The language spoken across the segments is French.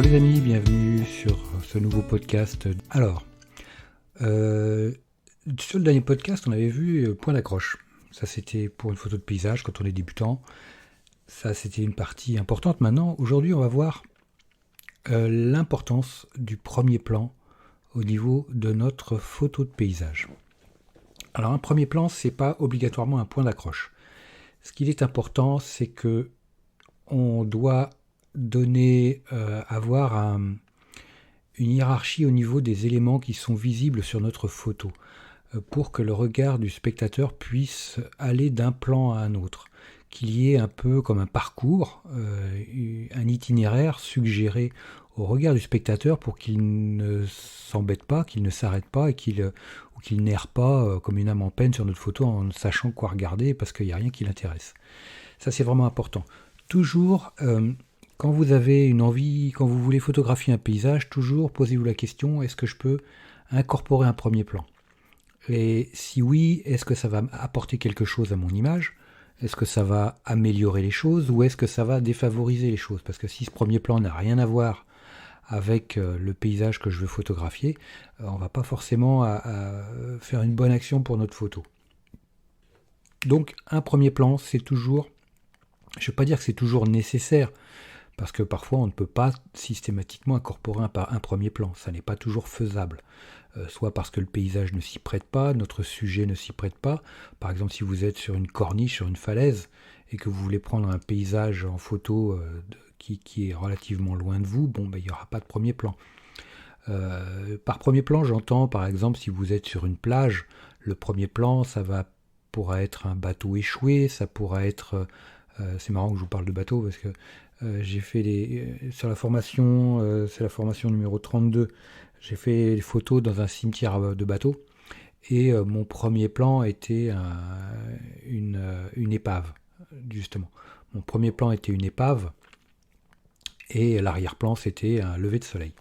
Bonjour les amis, bienvenue sur ce nouveau podcast. Alors, sur le dernier podcast, on avait vu point d'accroche. Ça, c'était pour une photo de paysage quand on est débutant. Ça, c'était une partie importante. Maintenant, aujourd'hui, on va voir l'importance du premier plan au niveau de notre photo de paysage. Alors, un premier plan, c'est pas obligatoirement un point d'accroche. Ce qu'il est important, c'est que on doit avoir une hiérarchie au niveau des éléments qui sont visibles sur notre photo pour que le regard du spectateur puisse aller d'un plan à un autre, qu'il y ait un peu comme un parcours, un itinéraire suggéré au regard du spectateur pour qu'il ne s'embête pas, qu'il ne s'arrête pas et qu'il n'erre pas comme une âme en peine sur notre photo en ne sachant quoi regarder parce qu'il n'y a rien qui l'intéresse. Ça, c'est vraiment important. Toujours, quand vous avez une envie, quand vous voulez photographier un paysage, toujours posez-vous la question, est-ce que je peux incorporer un premier plan ? Et si oui, est-ce que ça va apporter quelque chose à mon image ? Est-ce que ça va améliorer les choses ou est-ce que ça va défavoriser les choses ? Parce que si ce premier plan n'a rien à voir avec le paysage que je veux photographier, on ne va pas forcément faire une bonne action pour notre photo. Donc un premier plan, c'est toujours... Je ne veux pas dire que c'est toujours nécessaire, parce que parfois on ne peut pas systématiquement incorporer un premier plan, ça n'est pas toujours faisable. Soit parce que le paysage ne s'y prête pas, notre sujet ne s'y prête pas. Par exemple, si vous êtes sur une corniche, sur une falaise, et que vous voulez prendre un paysage en photo qui est relativement loin de vous, il n'y aura pas de premier plan. Par premier plan, j'entends par exemple si vous êtes sur une plage, le premier plan, pourra être un bateau échoué, ça pourra être... c'est marrant que je vous parle de bateau parce que j'ai fait sur la formation, c'est la formation numéro 32, j'ai fait les photos dans un cimetière de bateaux et mon premier plan était une épave, justement. Mon premier plan était une épave et l'arrière-plan c'était un lever de soleil.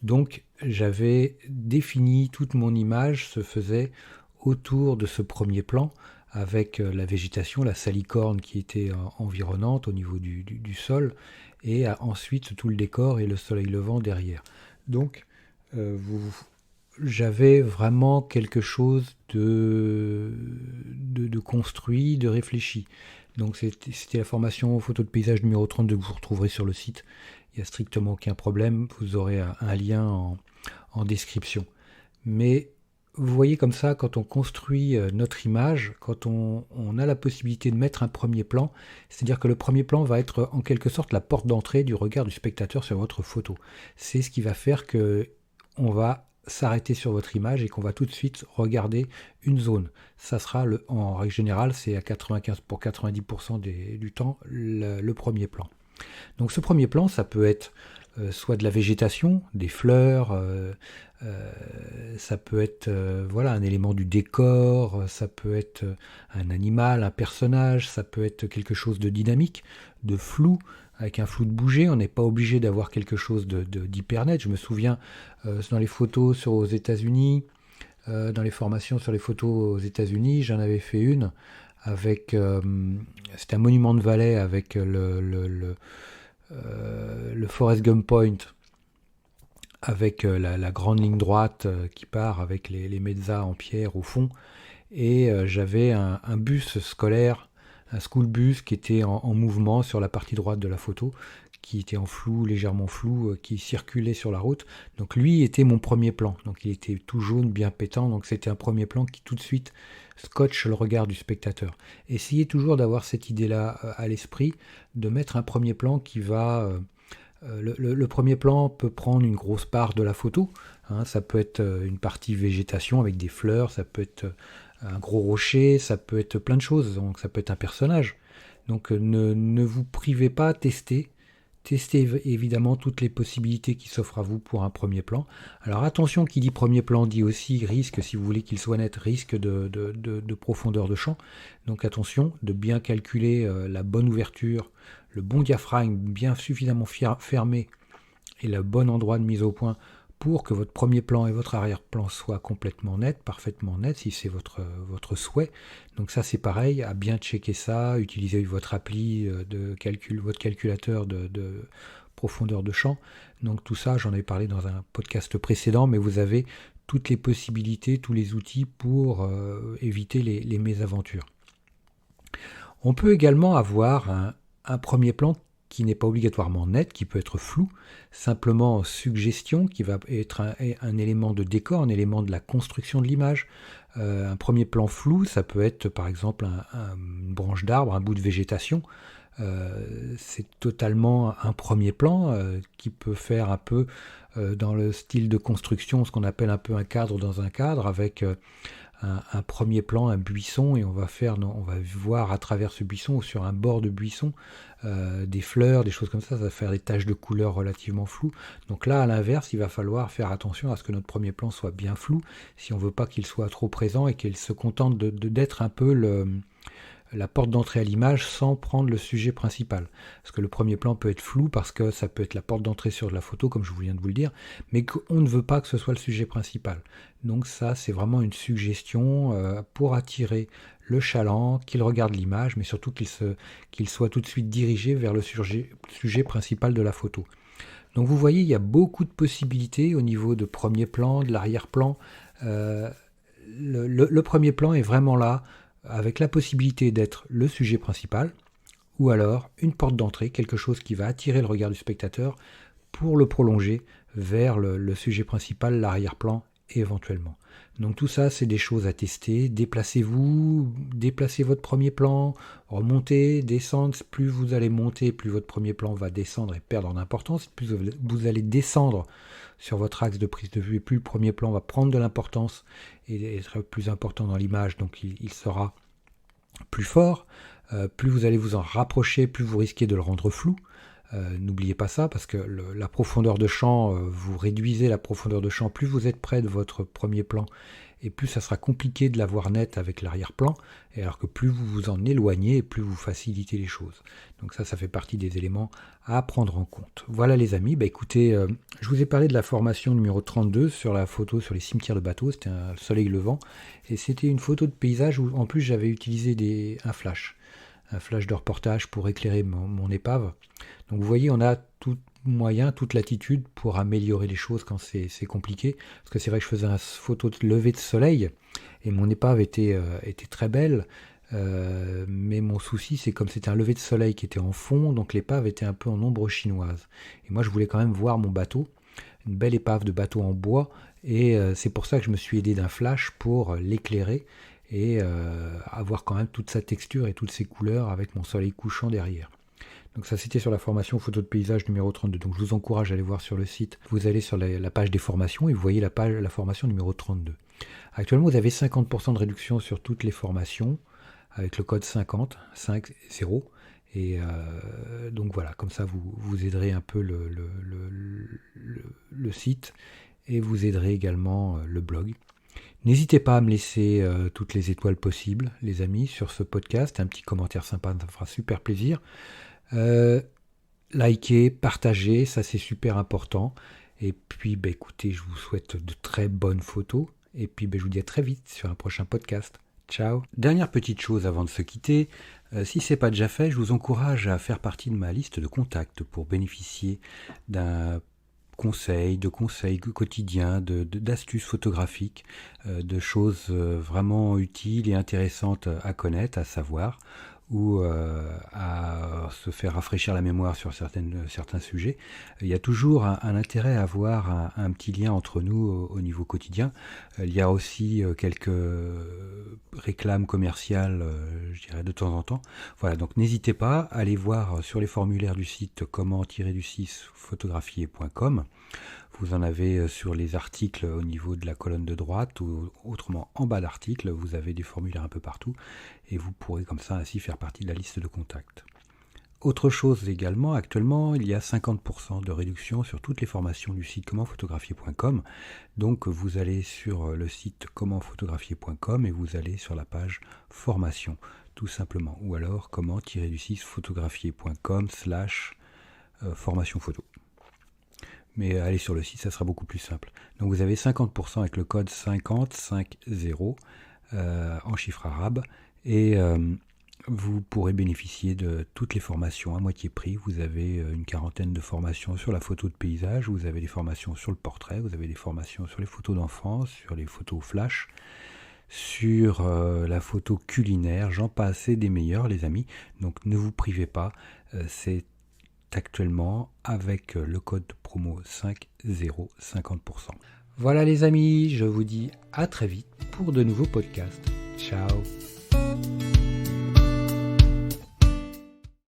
Donc j'avais défini, toute mon image se faisait autour de ce premier plan, avec la végétation, la salicorne qui était environnante au niveau du sol, et ensuite tout le décor et le soleil levant derrière. Donc j'avais vraiment quelque chose de construit, de réfléchi. Donc c'était la formation photo de paysage numéro 32 que vous retrouverez sur le site. Il n'y a strictement aucun problème, vous aurez un lien en description. Mais vous voyez comme ça, quand on construit notre image, quand on a la possibilité de mettre un premier plan, c'est-à-dire que le premier plan va être en quelque sorte la porte d'entrée du regard du spectateur sur votre photo. C'est ce qui va faire qu'on va s'arrêter sur votre image et qu'on va tout de suite regarder une zone. Ça sera, en règle générale, c'est à 90% du temps le premier plan. Donc ce premier plan, ça peut être soit de la végétation, des fleurs, ça peut être un élément du décor, ça peut être un animal, un personnage, ça peut être quelque chose de dynamique, de flou, avec un flou de bouger. On n'est pas obligé d'avoir quelque chose d'hyper net. Je me souviens dans les photos aux États-Unis, dans les formations sur les photos aux États-Unis, j'en avais fait une avec c'était un monument de vallée avec le Forrest Gump Point, avec la grande ligne droite qui part avec les mezzas en pierre au fond, et j'avais un bus scolaire, un school bus qui était en mouvement sur la partie droite de la photo, qui était en flou, légèrement flou, qui circulait sur la route. Donc lui était mon premier plan, donc il était tout jaune, bien pétant, donc c'était un premier plan qui tout de suite scotche le regard du spectateur. Essayez toujours d'avoir cette idée-là à l'esprit, de mettre un premier plan qui va... le premier plan peut prendre une grosse part de la photo, hein, ça peut être une partie végétation avec des fleurs, ça peut être un gros rocher, ça peut être plein de choses, donc ça peut être un personnage. Donc ne vous privez pas, testez évidemment toutes les possibilités qui s'offrent à vous pour un premier plan. Alors attention, qui dit premier plan dit aussi risque, si vous voulez qu'il soit net, risque de profondeur de champ. Donc attention de bien calculer la bonne ouverture, le bon diaphragme bien suffisamment fermé et le bon endroit de mise au point pour que votre premier plan et votre arrière-plan soient complètement nets, parfaitement nets, si c'est votre souhait. Donc ça c'est pareil, à bien checker ça, utilisez votre appli de calcul, votre calculateur profondeur de champ. Donc tout ça, j'en ai parlé dans un podcast précédent, mais vous avez toutes les possibilités, tous les outils pour éviter les mésaventures. On peut également avoir un premier plan qui n'est pas obligatoirement net, qui peut être flou, simplement suggestion, qui va être un élément de décor, un élément de la construction de l'image. Un premier plan flou, ça peut être par exemple une branche d'arbre, un bout de végétation. C'est totalement un premier plan qui peut faire un peu dans le style de construction, ce qu'on appelle un peu un cadre dans un cadre, avec un premier plan, un buisson, et on va voir à travers ce buisson ou sur un bord de buisson des fleurs, des choses comme ça va faire des taches de couleurs relativement floues. Donc là, à l'inverse, il va falloir faire attention à ce que notre premier plan soit bien flou, si on veut pas qu'il soit trop présent et qu'il se contente d'être un peu la porte d'entrée à l'image sans prendre le sujet principal. Parce que le premier plan peut être flou, parce que ça peut être la porte d'entrée sur la photo, comme je viens de vous le dire, mais qu'on ne veut pas que ce soit le sujet principal. Donc ça, c'est vraiment une suggestion pour attirer le chaland, qu'il regarde l'image, mais surtout qu'il soit tout de suite dirigé vers le sujet principal de la photo. Donc vous voyez, il y a beaucoup de possibilités au niveau de premier plan, de l'arrière-plan. Le premier plan est vraiment là, avec la possibilité d'être le sujet principal, ou alors une porte d'entrée, quelque chose qui va attirer le regard du spectateur pour le prolonger vers le sujet principal, l'arrière-plan éventuellement. Donc tout ça, c'est des choses à tester. Déplacez-vous, déplacez votre premier plan, remontez, descendre. Plus vous allez monter, plus votre premier plan va descendre et perdre en importance. Plus vous allez descendre sur votre axe de prise de vue, et plus le premier plan va prendre de l'importance et être plus important dans l'image, donc il sera plus fort. Plus vous allez vous en rapprocher, plus vous risquez de le rendre flou. N'oubliez pas ça, parce que la profondeur de champ, vous réduisez la profondeur de champ, plus vous êtes près de votre premier plan, et plus ça sera compliqué de l'avoir net avec l'arrière-plan, et alors que plus vous vous en éloignez, plus vous facilitez les choses. Donc ça fait partie des éléments à prendre en compte. Voilà les amis, écoutez, je vous ai parlé de la formation numéro 32 sur la photo sur les cimetières de bateaux, c'était un soleil levant, et c'était une photo de paysage où en plus j'avais utilisé un flash de reportage pour éclairer mon épave. Donc vous voyez, on a tout moyen, toute latitude pour améliorer les choses quand c'est compliqué. Parce que c'est vrai que je faisais une photo de lever de soleil et mon épave était très belle. Mais mon souci, c'est comme c'était un lever de soleil qui était en fond, donc l'épave était un peu en ombre chinoise. Et moi, je voulais quand même voir mon bateau, une belle épave de bateau en bois. Et c'est pour ça que je me suis aidé d'un flash pour l'éclairer et avoir quand même toute sa texture et toutes ses couleurs avec mon soleil couchant derrière. Donc ça, c'était sur la formation photo de paysage numéro 32. Donc je vous encourage à aller voir sur le site. Vous allez sur la page des formations et vous voyez la formation numéro 32. Actuellement, vous avez 50% de réduction sur toutes les formations avec le code 50. Et donc voilà, comme ça vous aiderez un peu le site et vous aiderez également le blog. N'hésitez pas à me laisser toutes les étoiles possibles, les amis, sur ce podcast. Un petit commentaire sympa, ça me fera super plaisir. Likez, partagez, ça c'est super important. Et puis écoutez, je vous souhaite de très bonnes photos. Et puis je vous dis à très vite sur un prochain podcast. Ciao. Dernière petite chose avant de se quitter, si ce n'est pas déjà fait, je vous encourage à faire partie de ma liste de contacts pour bénéficier de conseils quotidiens, d'astuces photographiques, de choses vraiment utiles et intéressantes à connaître, à savoir, ou à se faire rafraîchir la mémoire sur certains sujets. Il y a toujours un intérêt à avoir un petit lien entre nous au niveau quotidien. Il y a aussi quelques réclames commerciales, je dirais, de temps en temps. Voilà, donc n'hésitez pas à aller voir sur les formulaires du site comment-photographier.com. Vous en avez sur les articles au niveau de la colonne de droite ou autrement en bas d'article, vous avez des formulaires un peu partout et vous pourrez comme ça ainsi faire partie de la liste de contacts. Autre chose également, actuellement il y a 50% de réduction sur toutes les formations du site commentphotographier.com. Donc vous allez sur le site commentphotographier.com et vous allez sur la page formation tout simplement, ou alors comment-photographier.com/formation photo. Mais allez sur le site, ça sera beaucoup plus simple. Donc vous avez 50% avec le code 50 en chiffres arabes et Vous pourrez bénéficier de toutes les formations à moitié prix. Vous avez une quarantaine de formations sur la photo de paysage, vous avez des formations sur le portrait, vous avez des formations sur les photos d'enfance, sur les photos flash, sur la photo culinaire, j'en passe et des meilleurs les amis. Donc ne vous privez pas, c'est actuellement avec le code promo 50 50%. Voilà les amis, je vous dis à très vite pour de nouveaux podcasts. Ciao.